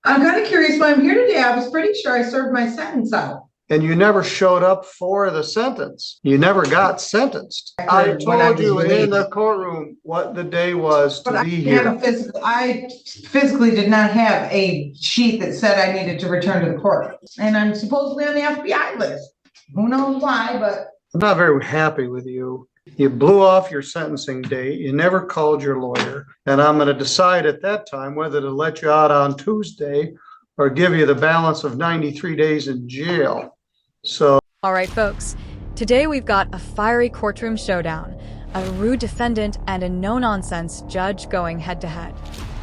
I'm kind of curious why I'm here today. I was pretty sure I served my sentence out. And you never showed up for the sentence. You never got sentenced. I When I told was you in released. the courtroom what the day was But to I be didn't have here. a physical, I physically did not have a sheet that said I needed to return to the court. And I'm supposedly on the FBI list. Who knows why, but I'm not very happy with you. You blew off your sentencing date. You never called your lawyer. And I'm going to decide at that time whether to let you out on Tuesday or give you the balance of 93 days in jail. So, all right, folks. Today we've got a fiery courtroom showdown, a rude defendant and a no-nonsense judge going head-to-head.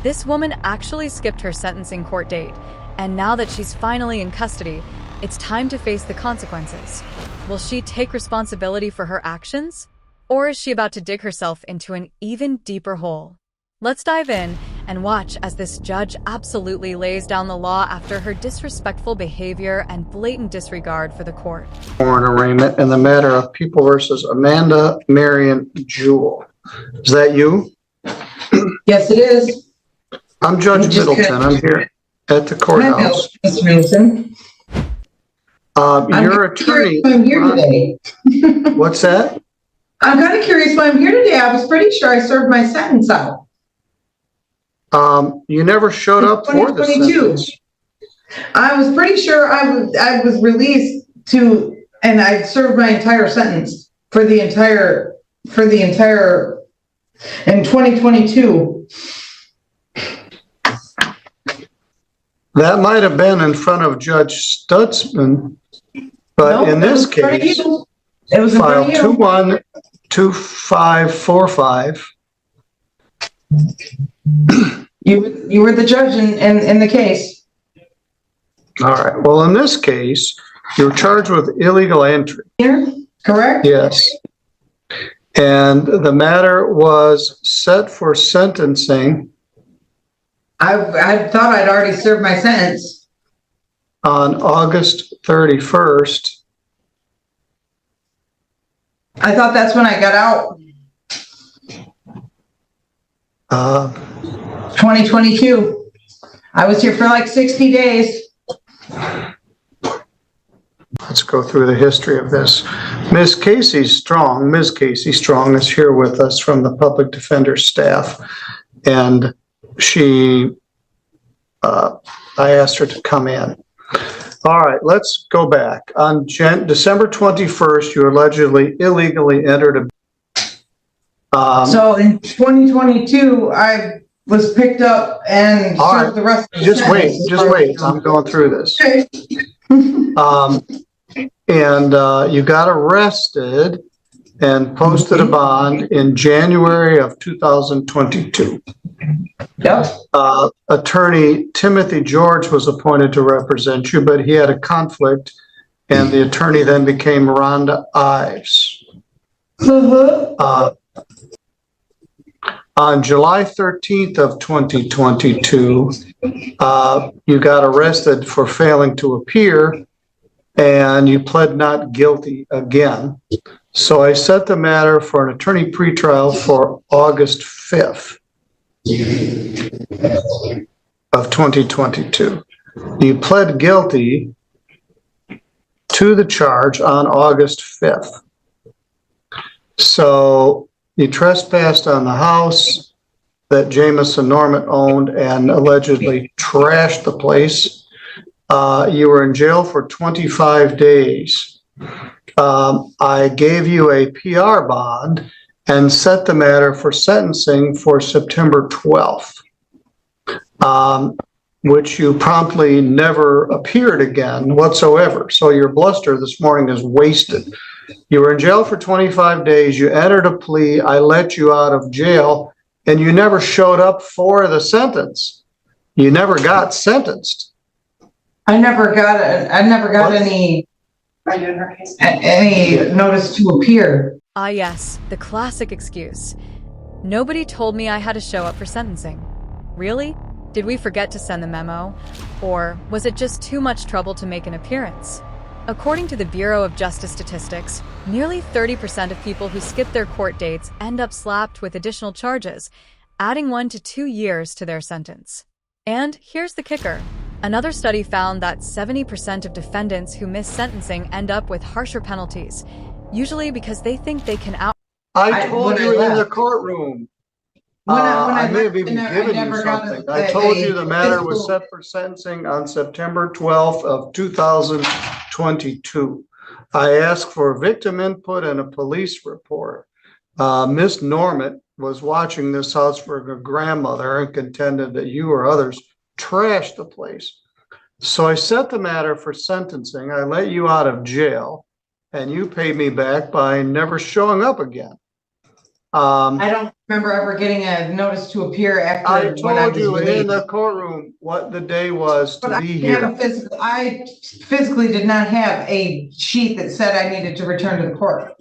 This woman actually skipped her sentencing court date, and now that she's finally in custody, it's time to face the consequences. Will she take responsibility for her actions? Or is she about to dig herself into an even deeper hole? Let's dive in and watch as this judge absolutely lays down the law after her disrespectful behavior and blatant disregard for the court. Warrant arraignment in the matter of People versus Amanda Marion Jewell. Is that you? yes, it is. I'm Judge Middleton. I'm here at the courthouse. Mr. Middleton. Your attorney. I'm here today. What's that? I'm kind of curious why I'm here today. I was pretty sure I served my sentence out. You never showed up for the sentence. I was pretty sure I was released and I served my entire sentence for the entire in 2022. That might have been in front of Judge Stutzman, but in this case, it was file 212545. You were the judge in the case. All right. Well, in this case, you're charged with illegal entry. Here, correct? Yes. And the matter was set for sentencing I thought I'd already served my sentence. on August 31st. I thought that's when I got out. 2022. I was here for like 60 days. Let's go through the history of this. Ms. Casey Strong is here with us from the public defender staff. And I asked her to come in. All right, let's go back. On December 21st, you allegedly illegally entered so in 2022, I was picked up and served the rest of the Just wait. I'm going through this. Okay. And you got arrested and posted a bond in January of 2022. Yep. Attorney Timothy George was appointed to represent you, but he had a conflict, and the attorney then became Rhonda Ives. On July 13th of 2022, you got arrested for failing to appear, and you pled not guilty again. So I set the matter for an attorney pretrial for August 5th of 2022. You pled guilty to the charge on August 5th. So you trespassed on the house that Jamison Norman owned and allegedly trashed the place. You were in jail for 25 days. I gave you a PR bond and set the matter for sentencing for September 12th, which you promptly never appeared again whatsoever. So your bluster this morning is wasted. You were in jail for 25 days. You entered a plea. I let you out of jail, and you never showed up for the sentence. You never got sentenced. I never got any notice to appear. Ah, yes, the classic excuse. Nobody told me I had to show up for sentencing. Really? Did we forget to send the memo? Or was it just too much trouble to make an appearance? According to the Bureau of Justice Statistics, nearly 30% of people who skip their court dates end up slapped with additional charges, adding 1 to 2 years to their sentence. And here's the kicker. Another study found that 70% of defendants who miss sentencing end up with harsher penalties, usually because they think they can I told when I you in the left. courtroom. When I may have left, even I given you never got something. I told you the matter was physical- set for sentencing on September 12th of 2022. I asked for victim input and a police report. Miss Norman was watching this house for her grandmother and contended that you or others trashed the place. So I set the matter for sentencing. I let you out of jail and you paid me back by never showing up again. I don't remember ever getting a notice to appear I after when I told was you in released. the courtroom what the day was But to I be didn't have here. a physical, I physically did not have a sheet that said I needed to return to the court.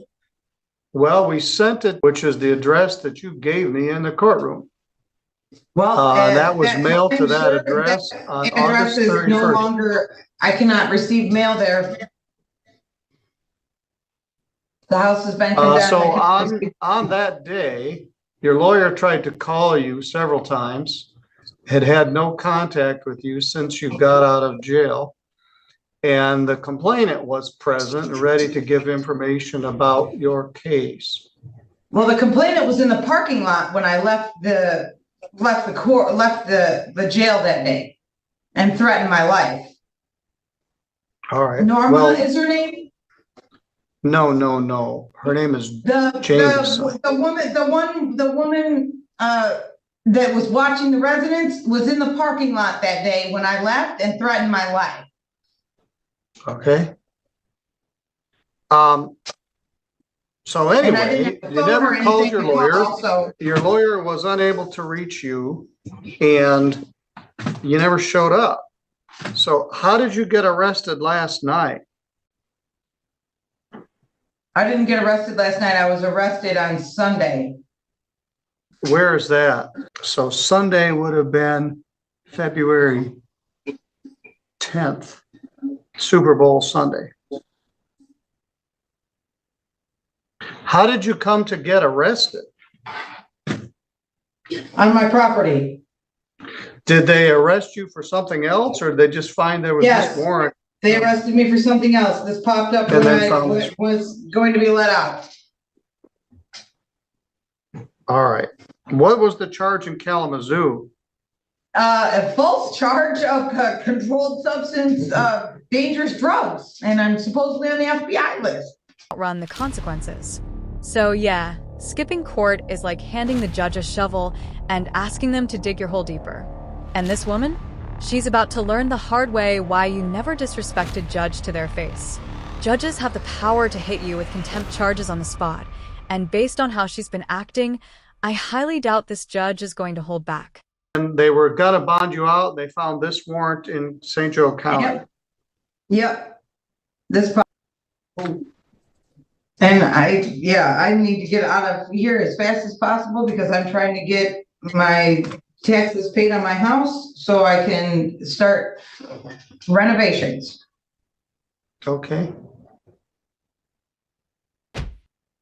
Well, we sent it, which is the address that you gave me in the courtroom. Well, That was mailed to I'm that sure address that on address August is no 31st. longer, I cannot receive mail there. The house has been condemned. So I cannot receive- on that day, your lawyer tried to call you several times, had no contact with you since you got out of jail. And the complainant was present and ready to give information about your case. Well, the complainant was in the parking lot when I left the jail that day and threatened my life. All right. Norma Well, is her name? no. Her name is The Jameson. the woman that was watching the residence was in the parking lot that day when I left and threatened my life. Okay. So And I anyway, didn't have a you phone or never called anything your to lawyer. call, so Your lawyer was unable to reach you and you never showed up. So how did you get arrested last night? I didn't get arrested last night. I was arrested on Sunday. Where is that? So Sunday would have been February 10th, Super Bowl Sunday. How did you come to get arrested? On my property. Did they arrest you for something else or did they just find there was Yes. this warrant? They arrested me for something else. This popped up And when then I found this. was going to be let out. All right. What was the charge in Kalamazoo? A false charge of controlled substance, dangerous drugs, and I'm supposedly on the FBI list. outrun the consequences. So yeah, skipping court is like handing the judge a shovel and asking them to dig your hole deeper. And this woman? She's about to learn the hard way why you never disrespect a judge to their face. Judges have the power to hit you with contempt charges on the spot, and based on how she's been acting, I highly doubt this judge is going to hold back. And they were gonna bond you out. They found this warrant in St. Joe County. Yep. This. And I need to get out of here as fast as possible because I'm trying to get my taxes paid on my house so I can start renovations. Okay.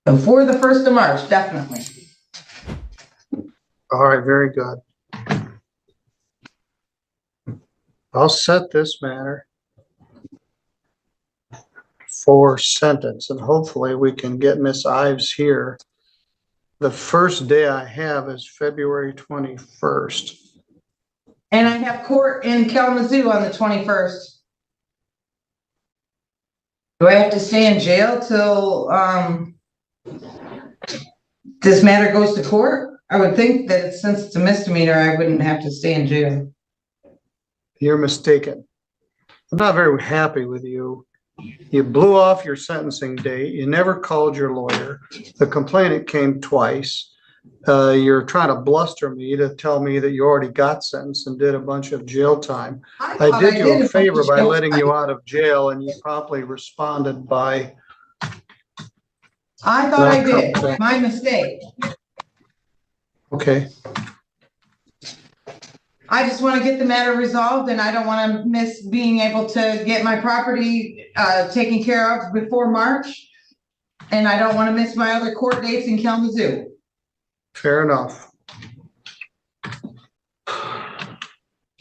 Before the 1st of March, definitely. All right, very good. I'll set this matter for sentence and hopefully we can get Miss Ives here. The first day I have is February 21st. And I have court in Kalamazoo on the 21st. Do I have to stay in jail till this matter goes to court? I would think that since it's a misdemeanor, I wouldn't have to stay in jail. You're mistaken. I'm not very happy with you. You blew off your sentencing date. You never called your lawyer. The complainant came twice. You're trying to bluster me to tell me that you already got sentenced and did a bunch of jail time. I did you a favor by letting you out of jail and you promptly responded by. I thought I did. My mistake. Okay. I just want to get the matter resolved and I don't want to miss being able to get my property taken care of before March. And I don't want to miss my other court dates in Kalamazoo. Fair enough.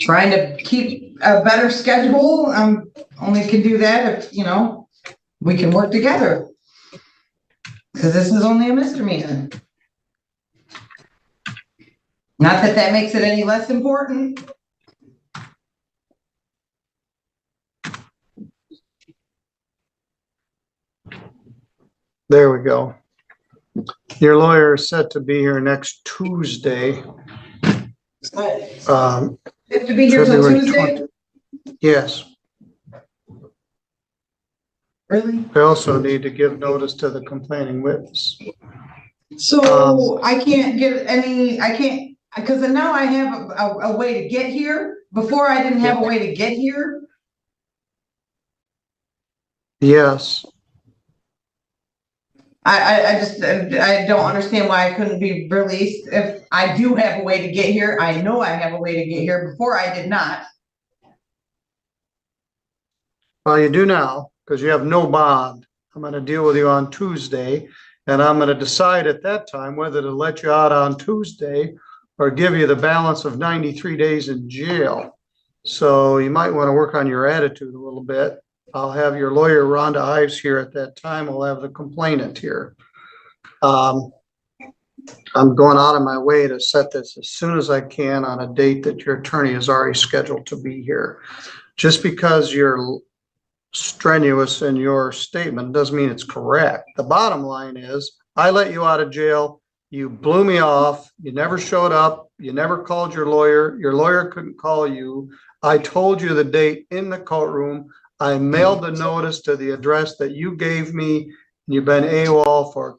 trying to keep a better schedule. Only can do that if, we can work together. Because this is only a misdemeanor. Not that that makes it any less important. There we go. Your lawyer is set to be here next Tuesday. Have to be here till February Tuesday? 20. Yes. Really? We also need to give notice to the complaining witness. So I can't get because now I have a way to get here. Before I didn't have a way to get here. Yes. I don't understand why I couldn't be released. If I do have a way to get here, I know I have a way to get here. Before I did not. Well, you do now, because you have no bond. I'm going to deal with you on Tuesday, and I'm going to decide at that time whether to let you out on Tuesday or give you the balance of 93 days in jail. So you might want to work on your attitude a little bit. I'll have your lawyer, Rhonda Ives, here at that time. We'll have the complainant here. I'm going out of my way to set this as soon as I can on a date that your attorney is already scheduled to be here. Just because you're strenuous in your statement doesn't mean it's correct. The bottom line is, I let you out of jail. You blew me off. You never showed up. You never called your lawyer. Your lawyer couldn't call you. I told you the date in the courtroom. I mailed the notice to the address that you gave me. You've been AWOL for.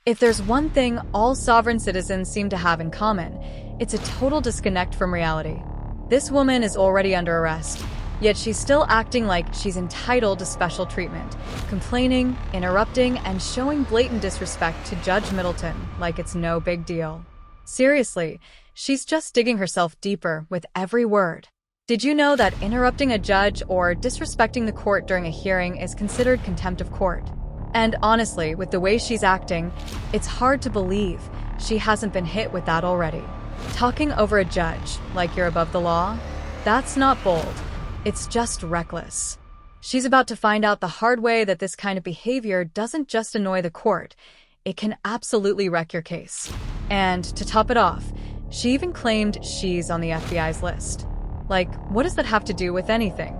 If there's one thing all sovereign citizens seem to have in common, it's a total disconnect from reality. This woman is already under arrest, yet she's still acting like she's entitled to special treatment, complaining, interrupting, and showing blatant disrespect to Judge Middleton like it's no big deal. Seriously, she's just digging herself deeper with every word. Did you know that interrupting a judge or disrespecting the court during a hearing is considered contempt of court? And honestly, with the way she's acting, it's hard to believe she hasn't been hit with that already. Talking over a judge like you're above the law? That's not bold. It's just reckless. She's about to find out the hard way that this kind of behavior doesn't just annoy the court, it can absolutely wreck your case. And to top it off, she even claimed she's on the FBI's list. Like, what does that have to do with anything?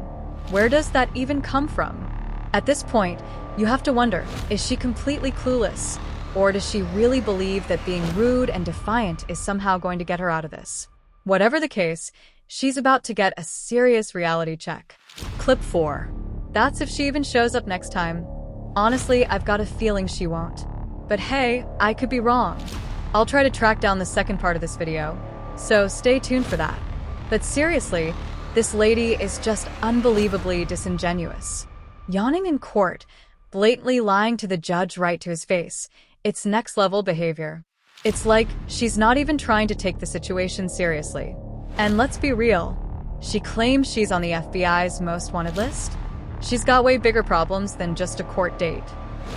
Where does that even come from? At this point, you have to wonder, is she completely clueless? Or does she really believe that being rude and defiant is somehow going to get her out of this? Whatever the case, she's about to get a serious reality check. Clip 4. That's if she even shows up next time. Honestly, I've got a feeling she won't. But hey, I could be wrong. I'll try to track down the second part of this video, so stay tuned for that. But seriously, this lady is just unbelievably disingenuous. Yawning in court, blatantly lying to the judge right to his face. It's next level behavior. It's like she's not even trying to take the situation seriously. And let's be real, she claims she's on the FBI's most wanted list. She's got way bigger problems than just a court date.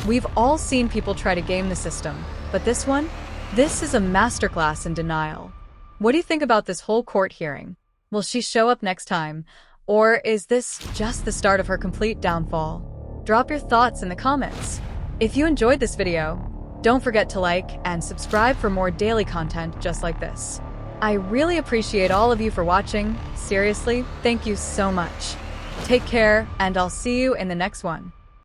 We've all seen people try to game the system, but this is a masterclass in denial. What do you think about this whole court hearing? Will she show up next time? Or is this just the start of her complete downfall? Drop your thoughts in the comments. If you enjoyed this video, don't forget to like and subscribe for more daily content just like this. I really appreciate all of you for watching. Seriously, thank you so much. Take care, and I'll see you in the next one.